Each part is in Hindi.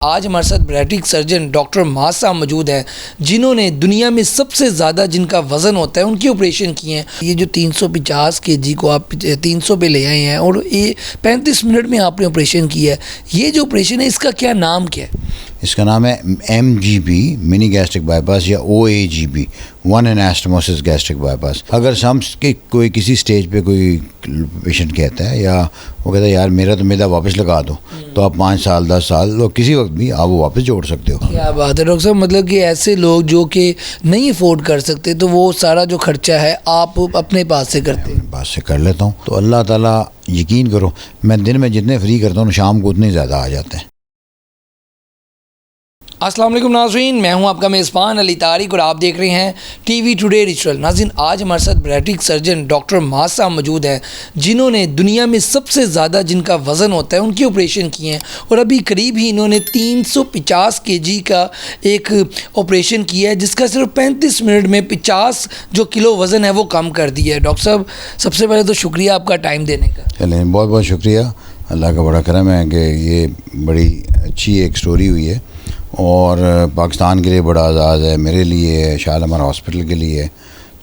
आज हमारे साथ बैरिस्टिक सर्जन डॉक्टर माज साहब मौजूद हैं, जिन्होंने दुनिया में सबसे ज़्यादा जिनका वज़न होता है उनके ऑपरेशन किए हैं। ये जो 350 केजी को आप 300 पे ले आए हैं और ये 35 मिनट में आपने ऑपरेशन किया है। ये जो ऑपरेशन है इसका क्या नाम क्या है? इसका नाम है MGB मिनी गैस्ट्रिक बाईपास या OAGB one anastomosis gastric bypass. अगर समझ के कोई किसी स्टेज पे कोई पेशेंट कहता है या वो कहता है यार मेरा तो मैदा वापस लगा दो, तो आप 5 साल 10 साल तो किसी वक्त भी आप वो वापस जोड़ सकते हो। क्या बात है डॉक्टर साहब, मतलब कि ऐसे लोग जो कि नहीं अफोर्ड कर सकते तो वो सारा जो खर्चा है आप अपने पास से करते हैं? पास से कर लेता हूँ, तो अल्लाह ताला यकीन करो मैं दिन में जितने फ्री करता हूँ शाम को उतने ज़्यादा आ जाते हैं। अस्सलाम वालेकुम नाज़रीन, मैं हूं आपका मेज़बान अली तारिक और आप देख रहे हैं टीवी टुडे रिचुअल। नाज़रीन, आज हमारे साथ बैरिस्टिक सर्जन डॉक्टर माज साहब मौजूद हैं, जिन्होंने दुनिया में सबसे ज़्यादा जिनका वज़न होता है उनके ऑपरेशन किए हैं और अभी करीब ही इन्होंने 350 केजी का एक ऑपरेशन किया है, जिसका सिर्फ 35 मिनट में 50 जो किलो वज़न है वो कम कर दिया है। डॉक्टर साहब, सबसे पहले तो शुक्रिया आपका टाइम देने का। चलें, बहुत बहुत शुक्रिया, अल्लाह का बड़ा करम है कि ये बड़ी अच्छी एक स्टोरी हुई है और पाकिस्तान के लिए बड़ा आज़ाद है, मेरे लिए, शालामार हॉस्पिटल के लिए।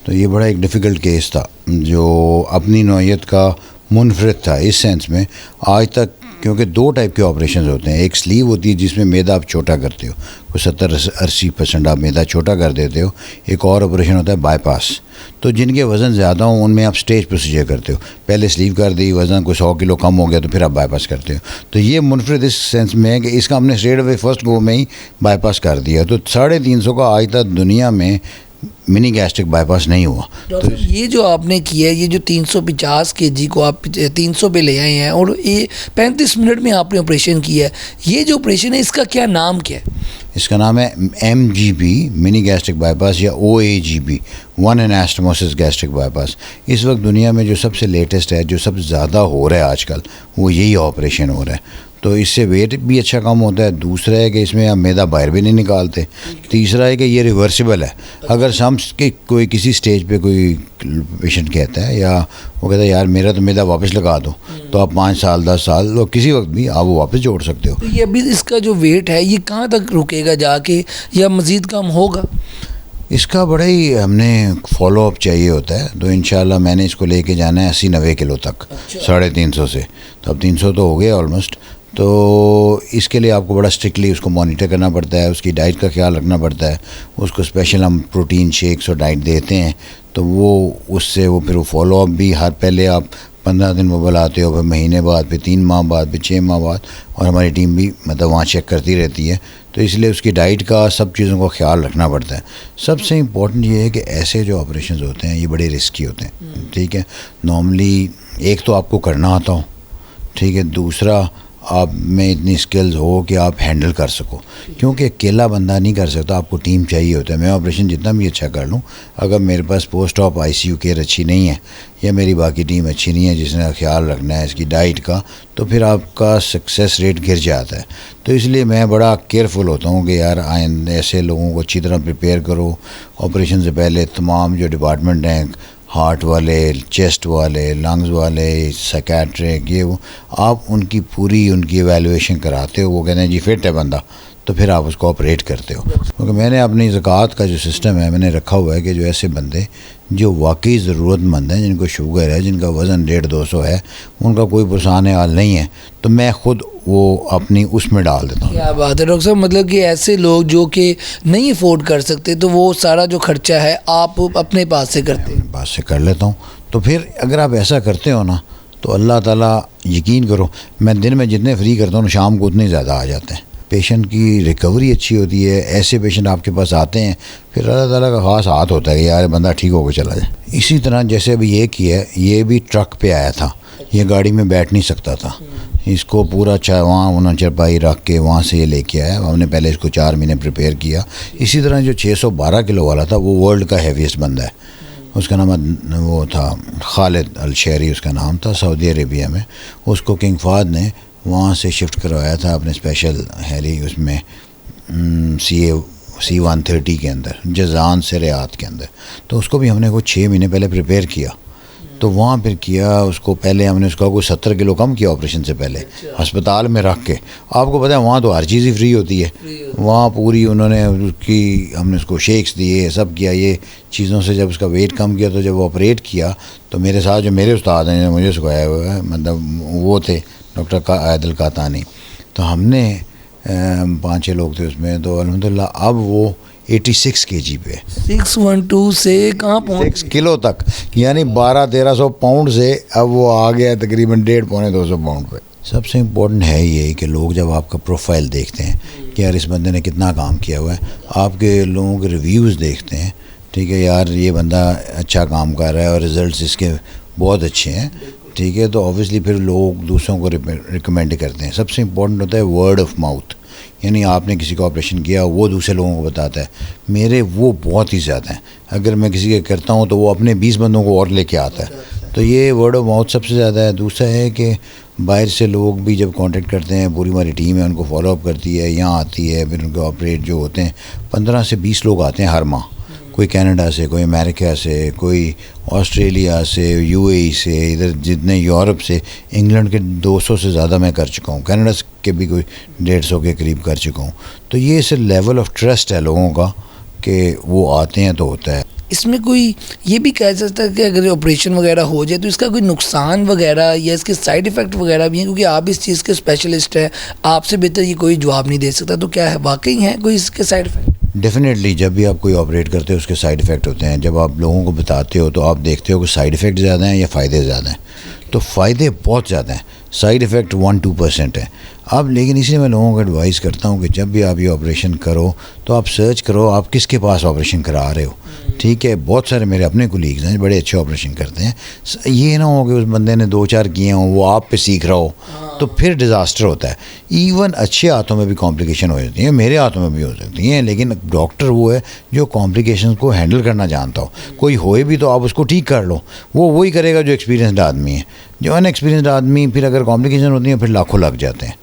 तो ये बड़ा एक डिफ़िकल्ट केस था जो अपनी नौइयत का मुनफरद था इस सेंस में आज तक, क्योंकि 2 टाइप के ऑपरेशन होते हैं। एक स्लीव होती है जिसमें मैदा आप छोटा करते हो, कुछ 70-80% आप मैदा छोटा कर देते हो। एक और ऑपरेशन होता है बाईपास, तो जिनके वज़न ज़्यादा हो उनमें आप स्टेज प्रोसीजर करते हो। पहले स्लीव कर दी, वज़न कोई 100 किलो कम हो गया तो फिर आप बाईपास करते हो। तो ये मुनफरद इस सेंस में है कि इसका हमने स्ट्रेट अवे फर्स्ट गो में ही बाईपास कर दिया। तो 350 का आज तक दुनिया में मिनी गैस्ट्रिक बाईपास नहीं हुआ। तो ये जो आपने किया है, ये जो 350 केजी को आप 300 पे ले आए हैं और ये 35 मिनट में आपने ऑपरेशन किया है, ये जो ऑपरेशन है इसका क्या नाम क्या है? इसका नाम है MGB मिनी गैस्ट्रिक बाईपास या OAGB one anastomosis gastric bypass. इस वक्त दुनिया में जो सबसे लेटेस्ट है, जो सबसे ज़्यादा हो रहा है आजकल, वो यही ऑपरेशन हो रहा है। तो इससे वेट भी अच्छा कम होता है। दूसरा है कि इसमें आप मैदा बाहर भी नहीं निकालते। तीसरा है कि ये रिवर्सिबल है। अगर समझ के कोई किसी स्टेज पे कोई पेशेंट कहता है या वो कहता है यार मेरा तो मैदा वापस लगा दो, तो आप 5 साल 10 साल तो किसी वक्त भी आप वो वापस जोड़ सकते हो। तो ये अभी इसका जो वेट है ये कहाँ तक रुकेगा जाके या मज़ीद कम होगा? इसका बड़ा ही हमने फॉलोअप चाहिए होता है, तो इंशाल्लाह मैंने इसको लेके जाना है 80-90 किलो तक। 350 से तो अब 300 तो हो गया ऑलमोस्ट। तो इसके लिए आपको बड़ा स्ट्रिक्टली उसको मॉनिटर करना पड़ता है, उसकी डाइट का ख्याल रखना पड़ता है। उसको स्पेशल हम प्रोटीन शेक्स और डाइट देते हैं, तो वो उससे वो फिर वो फॉलोअप भी हर पहले आप 15 दिन वो बुलाते हो, फिर महीने बाद, फिर 3 माह बाद, फिर 6 माह बाद, और हमारी टीम भी मतलब वहाँ चेक करती रहती है। तो इसलिए उसकी डाइट का सब चीज़ों का ख्याल रखना पड़ता है। सबसे इम्पोर्टेंट ये है कि ऐसे जो ऑपरेशन होते हैं ये बड़े रिस्की होते हैं, ठीक है। नॉर्मली एक तो आपको करना आता हो, ठीक है। दूसरा आप में इतनी स्किल्स हो कि आप हैंडल कर सको, क्योंकि अकेला बंदा नहीं कर सकता, आपको टीम चाहिए होता है। मैं ऑपरेशन जितना भी अच्छा कर लूँ, अगर मेरे पास पोस्ट ऑप ICU केयर अच्छी नहीं है या मेरी बाकी टीम अच्छी नहीं है जिसने ख्याल रखना है इसकी डाइट का, तो फिर आपका सक्सेस रेट गिर जाता है। तो इसलिए मैं बड़ा केयरफुल होता हूँ कि यार ऐसे लोगों को अच्छी तरह प्रिपेयर करो। ऑपरेशन से पहले तमाम जो डिपार्टमेंट हैं, हार्ट वाले, चेस्ट वाले, लंग्स वाले, साइकेट्रिक, ये वो, आप उनकी पूरी उनकी एवेलुएशन कराते हो। वो कहते हैं जी फिट है बंदा, तो फिर आप उसको ऑपरेट करते हो। क्योंकि मैंने अपनी ज़कात का जो सिस्टम है मैंने रखा हुआ है कि जो ऐसे बंदे जो वाकई ज़रूरतमंद हैं, जिनको शुगर है, जिनका वज़न 150-200 है, उनका कोई पुरसान हाल नहीं है, तो मैं ख़ुद वो अपनी उसमें डाल देता हूँ। क्या बात है डॉक्टर साहब, मतलब कि ऐसे लोग जो कि नहीं अफोर्ड कर सकते तो वो सारा जो खर्चा है आप अपने पास से करते हैं? पास से कर लेता हूँ। तो फिर अगर आप ऐसा करते हो ना, तो अल्लाह ताला यकीन करो मैं दिन में जितने फ्री करता हूँ शाम को उतने ज़्यादा आ जाते हैं। पेशेंट की रिकवरी अच्छी होती है। ऐसे पेशेंट आपके पास आते हैं, फिर अल्लाह ताला का ख़ास हाथ होता है कि यार बंदा ठीक होकर चला जाए। इसी तरह जैसे अभी ये किया, ये भी ट्रक पे आया था, ये गाड़ी में बैठ नहीं सकता था। इसको पूरा वहाँ उन्होंने चरपाई रख के वहाँ से ये लेके आया। हमने पहले इसको 4 महीने प्रिपेयर किया। इसी तरह जो 612 किलो वाला था वो वर्ल्ड का हैवीएस्ट बंदा है। उसका नाम वो था खालिद अल शहरी, उसका नाम था, सऊदी अरेबिया में। उसको किंग फाहद ने वहाँ से शिफ्ट करवाया था अपने स्पेशल हेली उसमें C-130 के अंदर, जजान से रियाद के अंदर। तो उसको भी हमने कुछ 6 महीने पहले प्रिपेयर किया। तो वहाँ फिर किया उसको। पहले हमने उसका कोई 70 किलो कम किया ऑपरेशन से पहले, अस्पताल में रख के। आपको पता है वहाँ तो हर चीज़ ही फ्री होती है, वहाँ पूरी उन्होंने उसकी, हमने उसको शेक्स दिए, सब किया ये चीज़ों से। जब उसका वेट कम किया तो जब वो ऑपरेट किया तो मेरे साथ जो मेरे उस्ताद हैं, मुझे सिखाया हुआ है, मतलब वो थे डॉक्टर आदिल कातानी। तो हमने 5-6 लोग थे उसमें, तो अल्हम्दुलिल्लाह अब वो 86 kg पे, 612 से कहाँ पहुँच 6 किलो तक, यानी 1200-1300 पाउंड से अब वो आ गया है तकरीबन 150-200 पाउंड पे। सबसे इम्पोर्टेंट है ये कि लोग जब आपका प्रोफाइल देखते हैं कि यार इस बंदे ने कितना काम किया हुआ है, आपके लोगों के रिव्यूज़ देखते हैं, ठीक है यार ये बंदा अच्छा काम कर रहा है और रिज़ल्ट्स इसके बहुत अच्छे हैं, ठीक है, तो ऑब्वियसली फिर लोग दूसरों को रिकमेंड करते हैं। सबसे इम्पोर्टेंट होता है वर्ड ऑफ माउथ, यानी आपने किसी का ऑपरेशन किया वो दूसरे लोगों को बताता है। मेरे वो बहुत ही ज़्यादा हैं, अगर मैं किसी का करता हूँ तो वो अपने 20 बंदों को और लेके आता है, तो ये वर्ड ऑफ माउथ सबसे ज़्यादा है। दूसरा है कि बाहर से लोग भी जब कांटेक्ट करते हैं, पूरी हमारी टीम है उनको फॉलोअप करती है, यहाँ आती है, फिर उनके ऑपरेट जो होते हैं 15 से 20 लोग आते हैं हर माह, कोई कनाडा से, कोई अमेरिका से, कोई ऑस्ट्रेलिया से, यूएई से, इधर जितने यूरोप से, इंग्लैंड के 200 से ज़्यादा मैं कर चुका हूँ, कनाडा के भी कोई 150 के करीब कर चुका हूँ। तो ये सिर्फ लेवल ऑफ ट्रस्ट है लोगों का कि वो आते हैं तो होता है। इसमें कोई ये भी कह सकता है कि अगर ऑपरेशन वगैरह हो जाए तो इसका कोई नुकसान वगैरह या इसके साइड इफ़ेक्ट वगैरह भी हैं, क्योंकि आप इस चीज़ के स्पेशलिस्ट हैं, आपसे बेहतर ये कोई जवाब नहीं दे सकता, तो क्या है वाकई है कोई इसके साइड इफ़ेक्ट? डेफिनेटली जब भी आप कोई ऑपरेट करते हो उसके साइड इफ़ेक्ट होते हैं। जब आप लोगों को बताते हो तो आप देखते हो कि साइड इफ़ेक्ट ज़्यादा हैं या फ़ायदे ज़्यादा हैं, तो फ़ायदे बहुत ज़्यादा हैं, साइड इफ़ेक्ट 1-2% है। अब लेकिन इसलिए मैं लोगों को एडवाइस करता हूँ कि जब भी आप ये ऑपरेशन करो तो आप सर्च करो आप किसके पास ऑपरेशन करा रहे हो, ठीक है। बहुत सारे मेरे अपने कोलीग्स हैं बड़े अच्छे ऑपरेशन करते हैं, ये ना हो कि उस बंदे ने 2-4 किए हों, वो आप पे सीख रहा हो, तो फिर डिज़ास्टर होता है। इवन अच्छे हाथों में भी कॉम्प्लिकेशन हो जाती हैं, मेरे हाथों में भी हो सकती हैं, लेकिन डॉक्टर वो है जो कॉम्प्लिकेशन को हैंडल करना जानता हो। कोई होए भी तो आप उसको ठीक कर लो, वो वही करेगा जो एक्सपीरियंसड आदमी है। जो अनएक्सपीरियंसड आदमी फिर अगर कॉम्प्लिकेशन होती हैं फिर लाखों लग जाते हैं,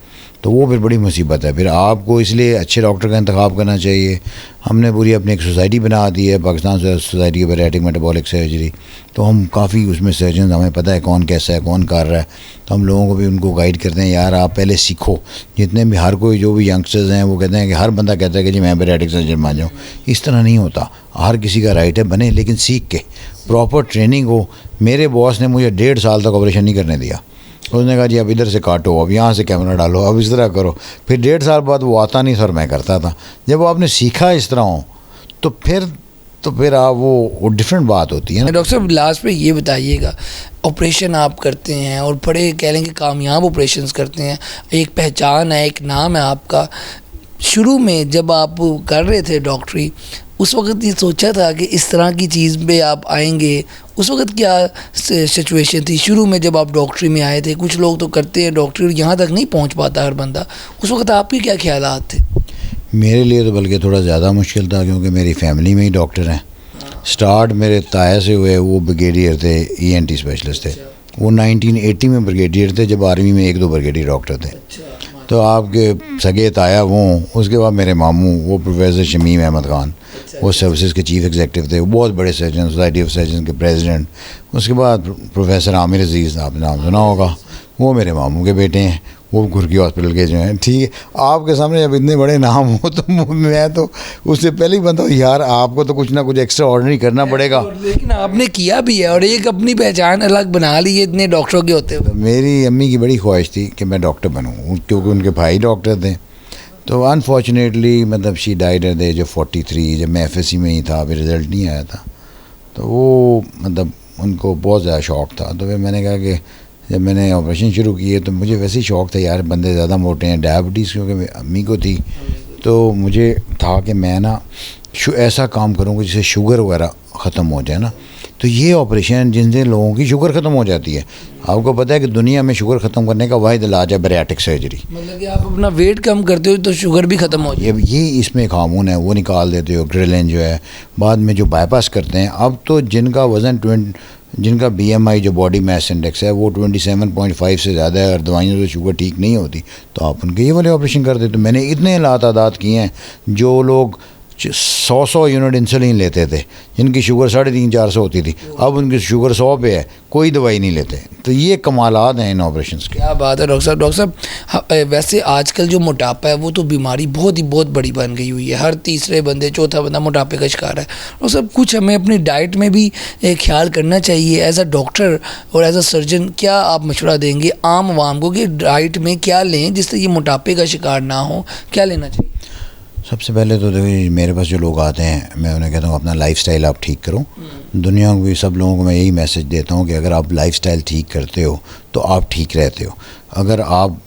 तो वो फिर बड़ी मुसीबत है। फिर आपको इसलिए अच्छे डॉक्टर का इंतखाब करना चाहिए। हमने पूरी अपनी एक सोसाइटी बना दी है, Pakistan society of bariatric metabolic surgery, तो हम काफ़ी उसमें सर्जन, हमें पता है कौन कैसा है, कौन कर रहा है, तो हम लोगों को भी उनको गाइड करते हैं, यार आप पहले सीखो। जितने भी हर कोई जो भी यंगस्टर्स हैं वो कहते हैं कि हर बंदा कहता है कि जी मैं बैरिएट्रिक सर्जन बन जाऊँ, इस तरह नहीं होता। हर किसी का राइट है बने, लेकिन सीख के प्रॉपर ट्रेनिंग हो। मेरे बॉस ने मुझे 1.5 साल तक ऑपरेशन नहीं करने दिया, उसने कहा जी अब इधर से काटो, अब यहाँ से कैमरा डालो, अब इस तरह करो। फिर 1.5 साल बाद वो आता नहीं था और मैं करता था। जब आपने सीखा इस तरह हो तो फिर आप वो डिफरेंट बात होती है ना। डॉक्टर साहब लास्ट पे ये बताइएगा, ऑपरेशन आप करते हैं और बड़े कह लें कि कामयाब ऑपरेशंस करते हैं, एक पहचान है, एक नाम है आपका। शुरू में जब आप कर रहे थे डॉक्टरी, उस वक्त ये सोचा था कि इस तरह की चीज़ पे आप आएंगे? उस वक्त क्या सिचुएशन थी शुरू में जब आप डॉक्टरी में आए थे? कुछ लोग तो करते हैं डॉक्टरी और यहाँ तक नहीं पहुँच पाता हर बंदा, उस वक्त आपके क्या ख्यालात थे? मेरे लिए तो बल्कि थोड़ा ज़्यादा मुश्किल था, क्योंकि मेरी फैमिली में ही डॉक्टर हैं। स्टार्ट मेरे ताया से हुए, वो ब्रिगेडियर थे, ENT स्पेशलिस्ट थे। वो 1980 में ब्रिगेडियर थे, जब आर्मी में 1-2 ब्रिगेडियर डॉक्टर थे। तो आपके सगे ताया वो, उसके बाद मेरे मामू वो प्रोफेसर शमीम अहमद ख़ान, वो सर्विसेज के चीफ एग्जीक्यूटिव थे, वो बहुत बड़े सर्जन, सोसाइटी ऑफ सर्जन के प्रेसिडेंट। उसके बाद प्रोफेसर आमिर अजीज़, आपने नाम सुना होगा, वो मेरे मामू के बेटे हैं, वो घुर्की हॉस्पिटल के जो हैं। ठीक है, आपके सामने जब इतने बड़े नाम हो तो मैं तो उससे पहले ही बनता हूँ यार आपको तो कुछ ना कुछ एक्स्ट्रा ऑर्डिनरी करना पड़ेगा। लेकिन आपने किया भी है और एक अपनी पहचान अलग बना ली है इतने डॉक्टरों के होते हुए। मेरी अम्मी की बड़ी ख्वाहिश थी कि मैं डॉक्टर बनूँ, क्योंकि उनके भाई डॉक्टर थे। तो अनफॉर्चुनेटली मतलब she died at the age of 43, जब मैं FSC में ही था, फिर रिज़ल्ट नहीं आया था। तो वो मतलब उनको बहुत ज़्यादा शौक़ था। तो फिर मैंने कहा कि जब मैंने ऑपरेशन शुरू किए तो मुझे वैसे ही शौक़ था यार, बंदे ज़्यादा मोटे हैं, डायबिटीज़ क्योंकि अम्मी को थी, तो मुझे था कि मैं ना ऐसा काम करूँगा जिससे शुगर वगैरह ख़त्म हो जाए ना। तो ये ऑपरेशन जिनसे लोगों की शुगर ख़त्म हो जाती है, आपको पता है कि दुनिया में शुगर ख़त्म करने का वाहिद इलाज है बैरिएट्रिक सर्जरी। मतलब कि आप अपना वेट कम करते हो तो शुगर भी ख़त्म हो जाए। ये इसमें एक हार्मोन है, वो निकाल देते हो, ग्रेलिन जो है। बाद में जो बाईपास करते हैं, अब तो जिनका वज़न जिनका BMI जो बॉडी मास इंडेक्स है वो 27.5 से ज़्यादा है और दवाइयों से शुगर ठीक नहीं होती, तो आप उनके ये वाले ऑपरेशन कर देते। तो मैंने इतने लातादाद किए हैं, जो लोग 100 यूनिट इंसुलिन लेते थे, जिनकी शुगर 350-400 होती थी, अब उनकी शुगर 100 पे है, कोई दवाई नहीं लेते। तो ये कमालात हैं इन ऑपरेशंस के। क्या बात है डॉक्टर साहब। डॉक्टर साहब वैसे आजकल जो मोटापा है वो तो बीमारी बहुत बड़ी बन गई हुई है, हर तीसरे बंदे चौथा बंदा मोटापे का शिकार है। और सब कुछ हमें अपनी डाइट में भी ख्याल करना चाहिए। एज अ डॉक्टर और एज अ सर्जन क्या आप मशवरा देंगे आम आवाम को कि डाइट में क्या लें जिससे ये मोटापे का शिकार ना हो, क्या लेना चाहिए? सबसे पहले तो देखिए, मेरे पास जो लोग आते हैं मैं उन्हें कहता हूँ अपना लाइफस्टाइल आप ठीक करो। दुनिया को भी सब लोगों को मैं यही मैसेज देता हूँ कि अगर आप लाइफस्टाइल ठीक करते हो तो आप ठीक रहते हो। अगर आप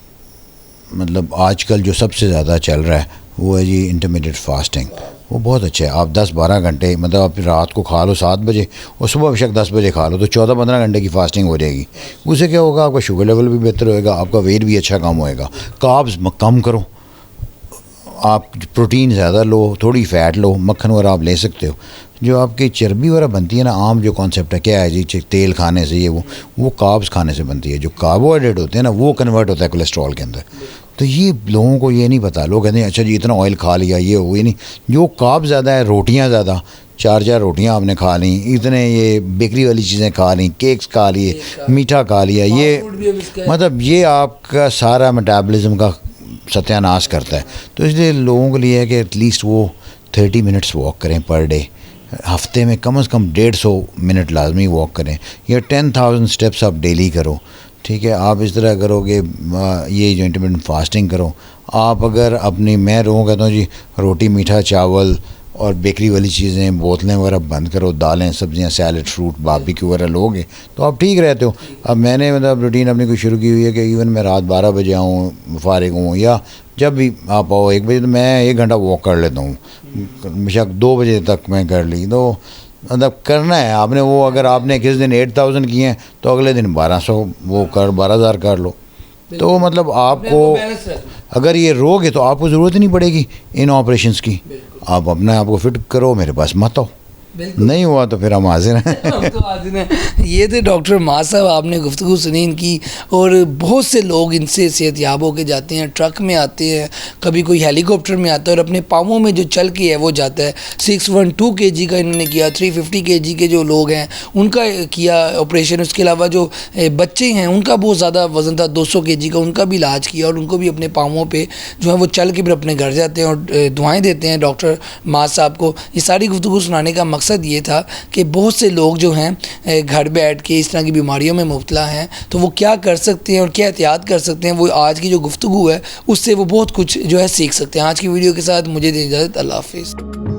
मतलब आजकल जो सबसे ज़्यादा चल रहा है वो है जी इंटरमीडिएट फास्टिंग। वो बहुत अच्छा है। आप 10-12 घंटे मतलब आप रात को खा लो 7 बजे और सुबह बेशक 10 बजे खा लो, तो 14-15 घंटे की फास्टिंग हो जाएगी। उससे क्या होगा, आपका शुगर लेवल भी बेहतर होएगा, आपका वेट भी अच्छा कम होएगा। कार्ब्स कम करो, आप प्रोटीन ज़्यादा लो, थोड़ी फ़ैट लो, मक्खन वगैरह आप ले सकते हो। जो आपकी चर्बी वगैरह बनती है ना, आम जो कॉन्सेप्ट है क्या है जी, तेल खाने से ये वो कार्ब्स खाने से बनती है। जो कार्बोहाइड्रेट होते हैं ना वो कन्वर्ट होता है कोलेस्ट्रॉल के अंदर। तो ये लोगों को ये नहीं पता। लोग कहते हैं अच्छा जी इतना ऑयल खा लिया, ये हो गई नहीं। जो कार्ब ज़्यादा है, रोटियाँ ज़्यादा, 4 रोटियाँ आपने खा ली, इतने ये बेकरी वाली चीज़ें खा ली, केक्स खा लिए, मीठा खा लिया, ये मतलब ये आपका सारा मेटाबॉलिज्म का सत्यानाश करता है। तो इसलिए लोगों के लिए है कि एटलीस्ट वो 30 मिनट्स वॉक करें पर डे। हफ्ते में कम से कम 150 मिनट लाजमी वॉक करें, या 10,000 स्टेप्स आप डेली करो। ठीक है, आप इस तरह करोगे, ये जो इंटरमिटेंट फास्टिंग करो आप। अगर अपनी, मैं लोगों को कहता हूँ जी रोटी, मीठा, चावल और बेकरी वाली चीज़ें, बोतलें वगैरह बंद करो, दालें, सब्जियां, सैलड, फ्रूट, बारबेक्यू वगैरह लोगे तो आप ठीक रहते हो। अब मैंने मतलब रूटीन अपनी कोई शुरू की हुई है कि इवन मैं रात 12 बजे आऊँ, फारिग हूँ, या जब भी आप आओ 1 बजे, तो मैं 1 घंटा वॉक कर लेता हूँ। बेशक 2 बजे तक मैं कर ली, तो मतलब करना है आपने वो। अगर आपने किस दिन 8000 किए हैं तो अगले दिन 1200 वो कर 12,000 कर लो। तो मतलब आपको अगर ये रोग है तो आपको ज़रूरत ही नहीं पड़ेगी इन ऑपरेशंस की। आप अपने आप को फिट करो, मेरे पास मत आओ। नहीं हुआ तो फिर हम हाजिर हैं। हम तो हाजिर हैं। ये थे डॉक्टर मास साहब, आपने गुफ्तगू सुनी इनकी। और बहुत से लोग इनसे सेहतयाब होके जाते हैं, ट्रक में आते हैं, कभी कोई हेलीकॉप्टर में आता है और अपने पाँवों में जो चल के है वो जाता है। 612 kg का इन्होंने किया, 350 kg के जो लोग हैं उनका किया ऑपरेशन। उसके अलावा जो बच्चे हैं उनका बहुत ज़्यादा वज़न था 200 kg का, उनका भी इलाज किया और उनको भी अपने पाँवों पर जो है वो चल के फिर अपने घर जाते हैं और दुआएँ देते हैं डॉक्टर मास साहब को। ये सारी गुफ्तगू सुनाने का मकसद ये था कि बहुत से लोग जो हैं घर बैठ के इस तरह की बीमारियों में मुब्तला हैं, तो वो क्या कर सकते हैं और क्या एहतियात कर सकते हैं, वो आज की जो गुफ्तगू है उससे वो बहुत कुछ जो है सीख सकते हैं। आज की वीडियो के साथ मुझे दे इजाज़त। अल्लाह हाफ़िज़।